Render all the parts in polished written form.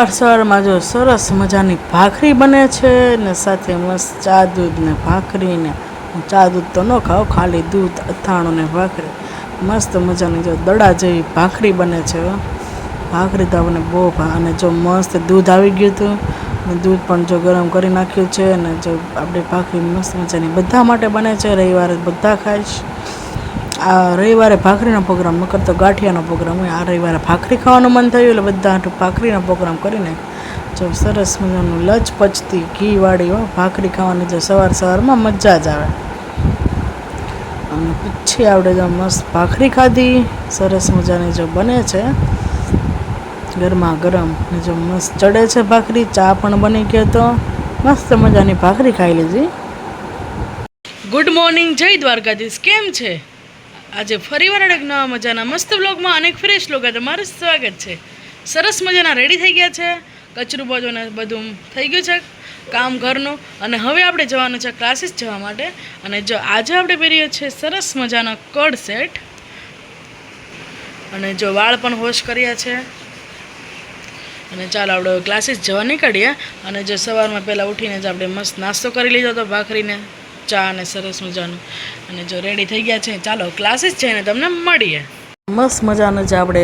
સવારમાં જો સરસ મજાની ભાખરી બને છે ને સાથે મસ્ત ચા દૂધ ને ભાખરી ને ચા દૂધ તો ન ખાઓ, ખાલી દૂધ અથાણું ને ભાખરી મસ્ત મજાની જો દડા જેવી ભાખરી બને છે. ભાખરી તો આપણને બહુ ભાવે. અને જો મસ્ત દૂધ આવી ગયું હતું ને દૂધ પણ જો ગરમ કરી નાખ્યું છે. અને જો આપણે ભાખરી મસ્ત મજાની બધા માટે બને છે. રવિવારે બધા ખાઈશ. આ રવિવારે ભાખરીનો પ્રોગ્રામ, નકર તો ગાંઠિયાનો પ્રોગ્રામ હોય. આ રવિવારે ભાખરી ખાવાનું મન થયું એટલે બધા હાટું ભાખરીનો પ્રોગ્રામ કરીને જો સરસ મજાનું લચપચતી ઘીવાળી ભાખરી ખાવાની જો સવારમાં મજા જ આવે. અને પછી આપણે જો મસ્ત ભાખરી ખાધી, સરસ મજાની જો બને છે ગરમા ગરમ ને જો મસ્ત ચડે છે ભાખરી. ચા પણ બની ગયો તો મસ્ત મજાની ભાખરી ખાઈ લીધી. ગુડ મોર્નિંગ, જય દ્વારકાધીશ. કેમ છે? આજે ફરીવાર એક નવા મજાના મસ્ત બ્લોગમાં અનેક ફ્રેશ લોકો તમારું સ્વાગત છે. સરસ મજાના રેડી થઈ ગયા છે, કચરું બાજુને બધું થઈ ગયું છે કામ ઘરનું. અને હવે આપણે જવાનું છે ક્લાસીસ જવા માટે. અને જો આજે આપણે પહેરીએ છીએ સરસ મજાના કડ સેટ. અને જો વાળ પણ વોશ કર્યા છે. અને ચાલો આપણે ક્લાસીસ જવા નીકળીએ. અને જો સવારમાં પહેલાં ઉઠીને જ આપણે મસ્ત નાસ્તો કરી લીધો તો ભાખરીને ચા અને સરસ મજાનું. અને જો રેડી થઈ ગયા છે, ચાલો ક્લાસીસ જઈને તમને મળીએ. મસ્ત મજાનું જ આપણે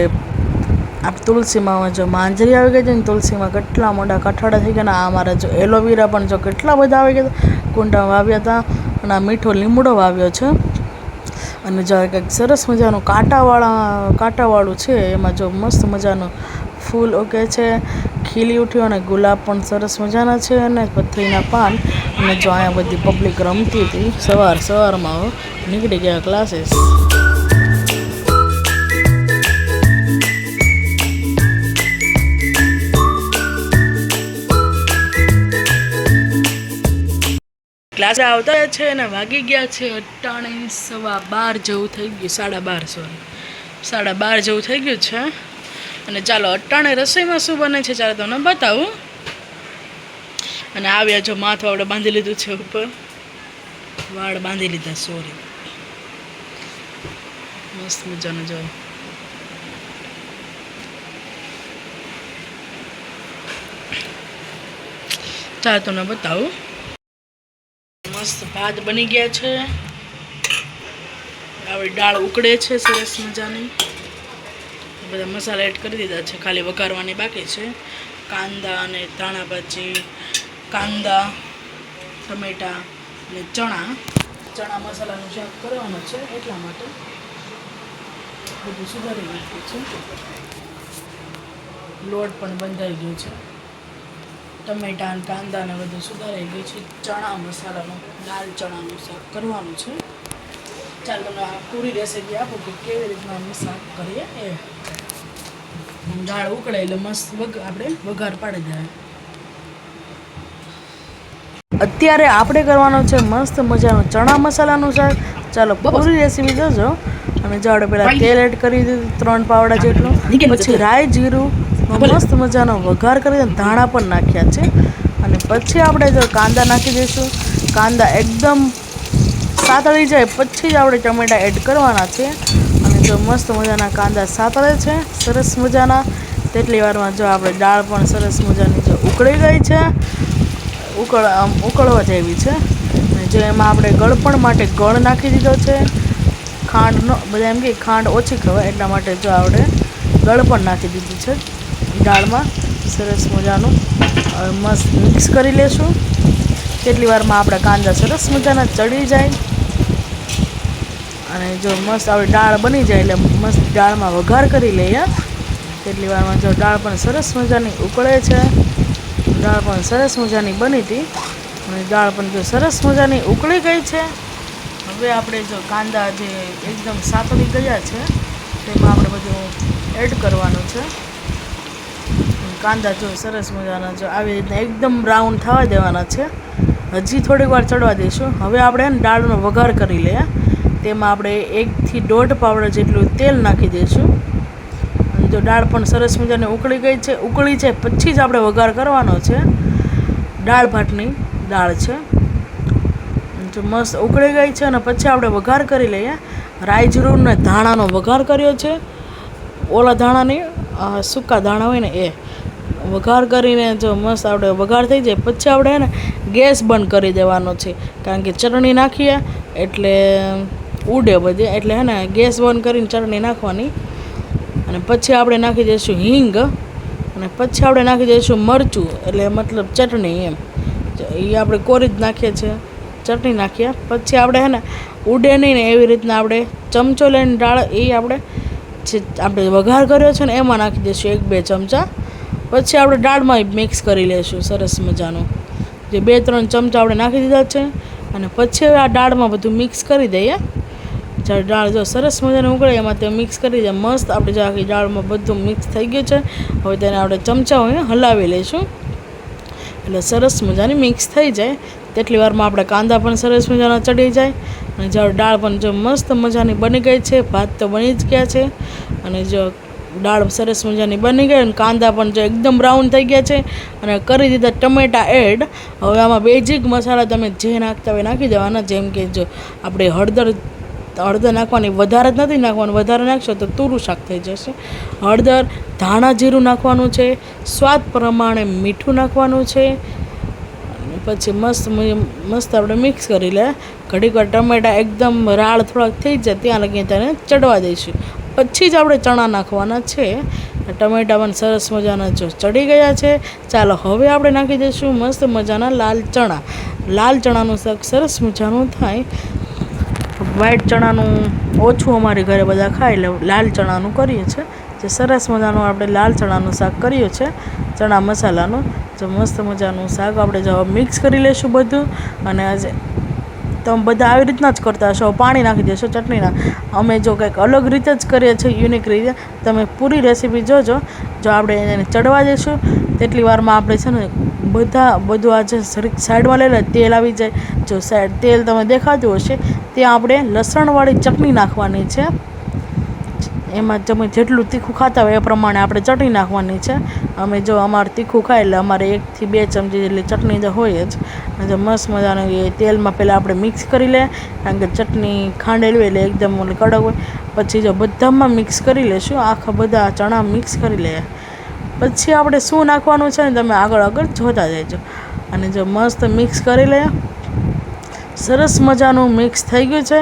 તુલસીમાં જો માંજરી આવી ગઈ છે ને, તુલસીમાં કેટલા મોટા કઠાડા થઈ ગયા. ને આ મારા જો એલોવેરા પણ જો કેટલા બધા આવી ગયા કુંડા વાવ્યા હતા. અને આ મીઠો લીમડો વાવ્યો છે. અને જો કંઈક સરસ મજાનું કાંટાવાળું છે, એમાં જો મસ્ત મજાનું ફૂલ ઓકે છે, ખીલી ઉઠ્યું. અને ગુલાબ પણ સરસ મજાના છે. અને પથરીના પાન. અને જો અહીંયા બધી પબ્લિક રમતી હતી. સવારમાં નીકળી ગયા ક્લાસીસ. ક્લાસ આવતા છે ને વાગી ગયા છે 12:15 જેવું થઈ ગયું, 12:30 જેવું થઈ ગયું છે. અને ચાલો અટાણે રસોઈમાં શું બને છે ચાલો તમને બતાવું. અને આવ્યા જો માથું આપણે બાંધી લીધું છે, ઉપર વાળ બાંધી લીધા, સોરી. મસ્ત મજાનું જો ચાલો તમને બતાવું. મસ્ત ભાત બની ગયા છે. આપણી દાળ ઉકળે છે સરસ મજાની. બધા મસાલા એડ કરી દીધા છે, ખાલી વઘારવાની બાકી છે. કાંદા અને ધાણા ભાજી, કાંદા, ટમેટા અને ચણા મસાલાનું શાક કરવાનું છે, એટલા માટે બધું સુધારી નાખ્યું છે. લોટ પણ બંધાઈ ગયો છે. ટમેટા અને કાંદા ને બધું સુધારાઈ ગયું છે. ચણા મસાલાનું લાલ ચણાનું શાક કરવાનું છે. ચાલો તમને આ પૂરી રેસીપી આપું કે કેવી રીતના અમે શાક કરીએ. એ દાળ ઉકળે એટલે મસ્ત આપણે વઘાર પાડી દઈએ. અત્યારે આપણે કરવાનું છે મસ્ત મજાનું ચણા મસાલાનું શાક. ચાલો પૂરી રેસીપી જોજો. અને જો આપણે પહેલાં તેલ એડ કરી દીધું 3 પાવડા જેટલું. પછી રાઈ જીરું મસ્ત મજાનો વઘાર કરી ધાણા પણ નાખ્યા છે. અને પછી આપણે જો કાંદા નાખી દઈશું. કાંદા એકદમ સાતળી જાય પછી જ આપણે ટમેટા એડ કરવાના છે. અને જો મસ્ત મજાના કાંદા સાતળે છે સરસ મજાના, તેટલી વારમાં જો આપણે દાળ પણ સરસ મજાની જો ઉકળી ગઈ છે, ઉકળવા જેવી છે. અને જો એમાં આપણે ગળપણ માટે ગળ નાખી દીધો છે. ખાંડનો બધા એમ કે ખાંડ ઓછી ખવાય એટલા માટે જો આપણે ગળ પણ નાખી દીધું છે દાળમાં. સરસ મજાનું મસ્ત મિક્સ કરી લેશું. કેટલી વારમાં આપણા કાંદા સરસ મજાના ચડી જાય. અને જો મસ્ત આપણી દાળ બની જાય એટલે મસ્ત દાળમાં વઘાર કરી લઈએ. કેટલી વારમાં જો દાળ પણ સરસ મજાની ઉકળે છે. દાળ પણ સરસ મજાની બની હતી. અને દાળ પણ જો સરસ મજાની ઉકળી ગઈ છે. હવે આપણે જો કાંદા જે એકદમ સાતળી ગયા છે તેમાં આપણે બધું એડ કરવાનું છે. કાંદા જો સરસ મજાના જો આવી રીતના એકદમ બ્રાઉન થવા દેવાના છે. હજી થોડીક વાર ચડવા દઈશું. હવે આપણે દાળનો વઘાર કરી લઈએ. તેમાં આપણે 1 થી 1.5 પાવડા જેટલું તેલ નાખી દઈશું. અને જો દાળ પણ સરસ મજાની ઉકળી છે પછી જ આપણે વઘાર કરવાનો છે. દાળ ભાતની દાળ છે. જો મસ્ત ઉકળી ગઈ છે અને પછી આપણે વઘાર કરી લઈએ. રાઈ જીરું ને ધાણાનો વઘાર કર્યો છે. ઓલા ધાણાની સૂકા ધાણા હોય ને એ વઘાર કરીને જો મસ્ત આપણે વઘાર થઈ જાય પછી આપણે ને ગેસ બંધ કરી દેવાનો છે, કારણ કે ચટણી નાખીએ એટલે ઉડે બધી, એટલે હે ને ગેસ બંધ કરીને ચટણી નાખવાની. અને પછી આપણે નાખી દઈશું હિંગ, અને પછી આપણે નાખી દઈશું મરચું, એટલે મતલબ ચટણી એમ. એ આપણે કોરી જ નાખીએ છીએ, ચટણી નાખીએ પછી આપણે હે ને ઉડે નહીં ને એવી રીતના આપણે ચમચો લઈને દાળ એ આપણે વઘાર કર્યો છે ને એમાં નાખી દઈશું 1-2 ચમચા. પછી આપણે દાળમાં મિક્સ કરી લઈશું સરસ મજાનું. જે 2-3 ચમચા આપણે નાખી દીધા છે, અને પછી આ દાળમાં બધું મિક્સ કરી દઈએ. જ્યારે દાળ જો સરસ મજાની ઉકળે એમાં તે મિક્સ કરી દઈએ મસ્ત. આપણે જો આખી દાળમાં બધું મિક્સ થઈ ગયું છે, હવે તેને આપણે ચમચા હોય હલાવી લઈશું, એટલે સરસ મજાની મિક્સ થઈ જાય. તેટલી વારમાં આપણે કાંદા પણ સરસ મજાના ચડી જાય. અને જ્યારે દાળ પણ જો મસ્ત મજાની બની ગઈ છે, ભાત તો બની જ ગયા છે, અને જો દાળ સરસ મજાની બની ગઈ અને કાંદા પણ જો એકદમ બ્રાઉન થઈ ગયા છે, અને કરી દીધા ટમેટા એડ. હવે આમાં બેઝિક મસાલા તમે જે નાખતા હોય નાખી દેવાના, જેમ કે જો આપણે હળદર નાખવાની, વધારે જ નથી નાખવાનું, વધારે નાખશો તો તુરું શાક થઈ જશે. હળદર, ધાણા જીરું નાખવાનું છે, સ્વાદ પ્રમાણે મીઠું નાખવાનું છે. પછી મસ્ત આપણે મિક્સ કરી લે. ઘડીક વાર ટમેટા એકદમ રાળ થોડાક થઈ જાય ત્યાં લગી તેને ચડવા દઈશું. પછી જ આપણે ચણા નાખવાના છે. ટમેટા પણ સરસ મજાના જો ચડી ગયા છે. ચાલો હવે આપણે નાખી દઈશું મસ્ત મજાના લાલ ચણા. લાલ ચણાનું શાક સરસ મજાનું થાય. વ્હાઈટ ચણાનું ઓછું અમારી ઘરે બધા ખાય, એટલે લાલ ચણાનું કરીએ છીએ. જે સરસ મજાનું આપણે લાલ ચણાનું શાક કર્યું છે, ચણા મસાલાનું. જો મસ્ત મજાનું શાક આપણે જો મિક્સ કરી લઈશું બધું. અને આજે તમે બધા આવી રીતના જ કરતા હશો, પાણી નાખી દેશો ચટણીના. અમે જો કંઈક અલગ રીતે જ કરીએ છીએ, યુનિક રીતે. તમે પૂરી રેસીપી જોજો. જો આપણે એને ચડવા દઈશું તેટલી વારમાં આપણે છે ને બધું આજે સાઈડમાં લઈ લે, તેલ આવી જાય. જો તેલ તમે દેખાતું હશે ત્યાં આપણે લસણવાળી ચટણી નાખવાની છે. એમાં તમે જેટલું તીખું ખાતા હોય એ પ્રમાણે આપણે ચટણી નાખવાની છે. અમે જો અમારે તીખું ખાય એટલે અમારે 1-2 ચમચી જેટલી ચટણી તો હોય જ. અને જો મસ્ત મજાનું એ તેલમાં પહેલાં આપણે મિક્સ કરી લે, કારણ કે ચટણી ખાંડેલી હોય એટલે એકદમ કડક હોય. પછી જો બધામાં મિક્સ કરી લઈશું, આખા બધા ચણા મિક્સ કરી લે. પછી આપણે શું નાખવાનું છે ને તમે આગળ જોતા જજો. અને જો મસ્ત મિક્સ કરી લે, સરસ મજાનું મિક્સ થઈ ગયું છે.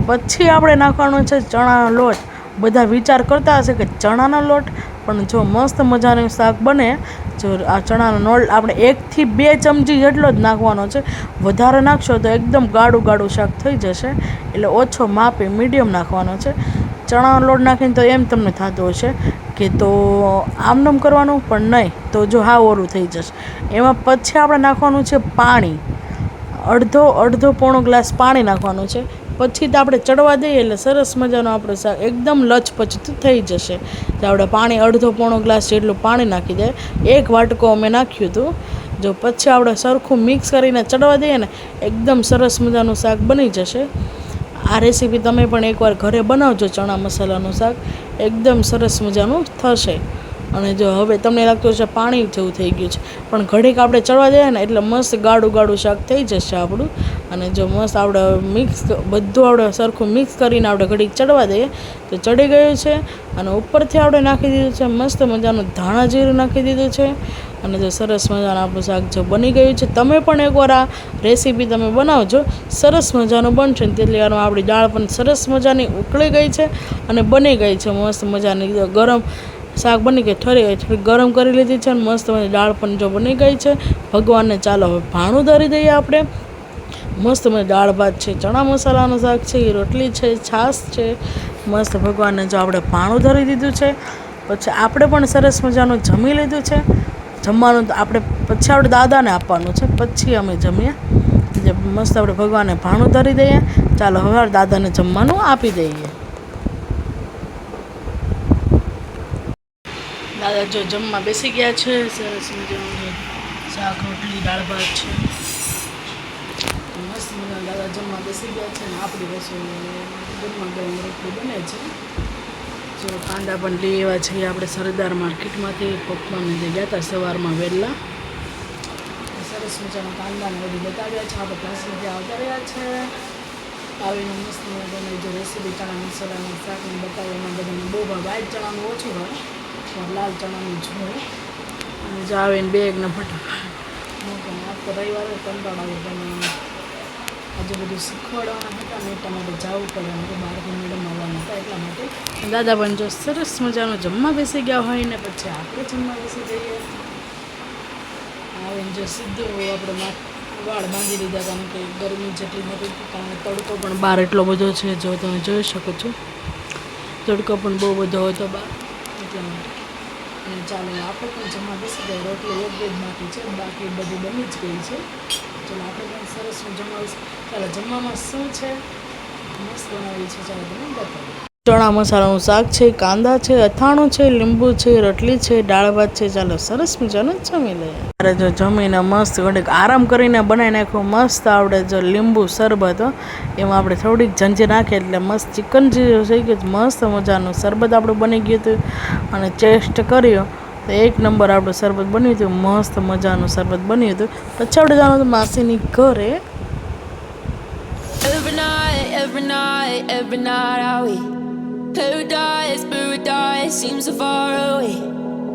પછી આપણે નાખવાનું છે ચણાનો લોટ. બધા વિચાર કરતા હશે કે ચણાનો લોટ, પણ જો મસ્ત મજાનું શાક બને, જો આ ચણાનો લોટ આપણે 1-2 ચમચી જેટલો જ નાખવાનો છે. વધારે નાખશો તો એકદમ ગાઢું શાક થઈ જશે, એટલે ઓછો માપે મીડિયમ નાખવાનો છે. ચણાનો લોટ નાખીને તો એમ તમને થતું હશે કે તો આમનામ કરવાનું, પણ નહીં તો જો ઓલું થઈ જશે. એમાં પછી આપણે નાખવાનું છે પાણી. અડધો પોણો ગ્લાસ પાણી નાખવાનું છે. પછી તો આપણે ચડવા દઈએ એટલે સરસ મજાનું આપણું શાક એકદમ લચપચતું થઈ જશે. તો આપણે પાણી અડધો પોણો ગ્લાસ જેટલું પાણી નાખી દે. 1 વાટકો અમે નાખ્યું હતું. જો પછી આપણે સરખું મિક્સ કરીને ચડવા દઈએ ને એકદમ સરસ મજાનું શાક બની જશે. આ રેસીપી તમે પણ એકવાર ઘરે બનાવજો. ચણા મસાલાનું શાક એકદમ સરસ મજાનું થશે. અને જો હવે તમને લાગતું હશે પાણી જેવું થઈ ગયું છે, પણ ઘડીક આપણે ચડવા દઈએ ને એટલે મસ્ત ગાઢું શાક થઈ જશે આપણું. અને જો મસ્ત આપણે બધું આપણે સરખું મિક્સ કરીને આપણે ઘડીક ચડવા દઈએ તો ચડી ગયું છે. અને ઉપરથી આપણે નાખી દીધું છે મસ્ત મજાનું ધાણા જીરું નાખી દીધું છે. અને જો સરસ મજાનું આપણું શાક જો બની ગયું છે. તમે પણ એકવાર આ રેસીપી તમે બનાવજો, સરસ મજાનું બનશે. તેટલી વારમાં આપણી દાળ પણ સરસ મજાની ઉકળી ગઈ છે અને બની ગઈ છે મસ્ત મજાની. ગરમ શાક બની ગઈ, થોડી ગરમ કરી લીધી છે, અને મસ્ત દાળ પણ જો બની ગઈ છે. ભગવાનને ચાલો હવે ભાણું ધરી દઈએ આપણે. મસ્ત દાળ ભાત છે, ચણા મસાલાનું શાક છે, રોટલી છે, છાશ છે. મસ્ત ભગવાનને જો આપણે ભાણું ધરી દીધું છે. પછી આપણે પણ સરસ મજાનું જમી લીધું છે. જમવાનું તો આપણે પછી આપણે દાદાને આપવાનું છે, પછી અમે જમીએ. જે મસ્ત આપણે ભગવાનને ભાણું ધરી દઈએ. ચાલો હવે દાદાને જમવાનું આપી દઈએ. દાદા જો જમવા બેસી ગયા છે. સરસ મજાનું શાક રોટલી દાળ ભાત છે. મસ્ત મજાના દાદા જમવા બેસી ગયા છે. ને આપણી રસોઈ ગરમા ગરમ રોટલી બને છે. જો કાંદા પણ લઈ આવ્યા છે આપણે સરદાર માર્કેટમાંથી. પપ્પાને જે ગયા હતા સવારમાં વહેલા. સરસ મજાના કાંદાને બધું બતાવ્યા છે. આપણે ક્લાસમાં ત્યાં આવતા રહ્યા છે. આવીને મસ્ત મજાની જે રેસીપી ચણા મસાલાનું શાકને બતાવ્યું એમાં બધાને બહુ વ્હાઈટ ચણાનું ઓછું હોય, પણ લાલ ચણાનું જ હોય. અને જો આવીને બેગ ને ફટાફટ આ તો રવિવારે કંટાળો આવે પણ આજે બધું શીખવાડવાના હતા ને એટલા માટે જવું પડે અને બહારથી મેડમ આવવાના હતા એટલા માટે દાદા પણ જો સરસ મજાનું જમવા બેસી ગયા હોય ને પછી આપણે જમવા બેસી જઈએ આવીને જો સીધું આપણે વાળ બાંધી લીધા કારણ કે ગરમી જેટલી નથી કારણ કે તડકો પણ બહાર એટલો બધો છે જો તમે જોઈ શકો છો તડકો પણ બહુ બધો હતો બહાર એટલા માટે અને ચાલો આપણે પણ જમવા બેસી ગયા રોટલી એક જ બાકી છે બાકી બધી બની જ ગઈ છે ચાલો આપણે પણ સરસ જમાવીશ ચાલો જમવામાં શું છે મસ્ત બનાવી છે ચાલો તમે બતાવો ચણા મસાલાનું શાક છે કાંદા છે અથાણું છે લીંબુ છે રોટલી છે દાળ ભાત છે ચાલો સરસ મજાનું જમી લઈએ અરે જો જમીને મસ્ત ઘડીક આરામ કરીને બનાવી નાખ્યું મસ્ત આવડે જો લીંબુ શરબત એમાં આપણે થોડીક જંજી નાખીએ એટલે મસ્ત ચિકન જે થઈ ગયું મસ્ત મજાનું શરબત આપણું બની ગયું હતું અને ટેસ્ટ કર્યો તો એક નંબર આપણું શરબત બન્યું હતું મસ્ત મજાનું શરબત બન્યું હતું પછી આપણે જવાનું હતું માસીની ઘરે every night are we paradise seems so far away.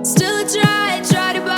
Still I try to